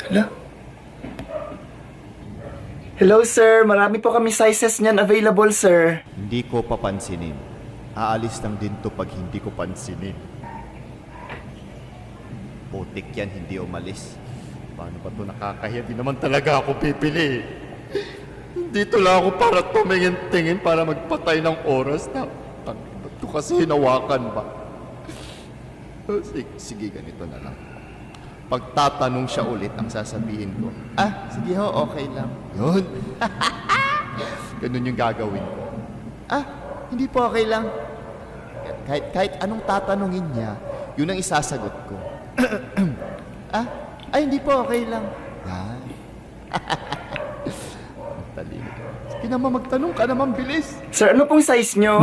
Hala? Hello sir, marami po kami sizes niyan available sir. Hindi ko papansinin. Aalis lang din to pag hindi ko pansinin. Putik yan, hindi umalis. Paano ba to nakakahiya? Di naman talaga ako pipili. Dito lang ako para tumingin-tingin para magpatay ng oras na ito kasi hinawakan ba? Sige, ganito na lang. Pagtatanong siya ulit, ang sasabihin ko, sige ho, okay lang. Yun. Ganun yung gagawin ko. Hindi po okay lang. Kahit anong tatanungin niya, yun ang isasagot ko. Hindi po okay lang. Yan. Talino. Sige naman, magtanong ka naman, bilis. Sir, ano pong size nyo?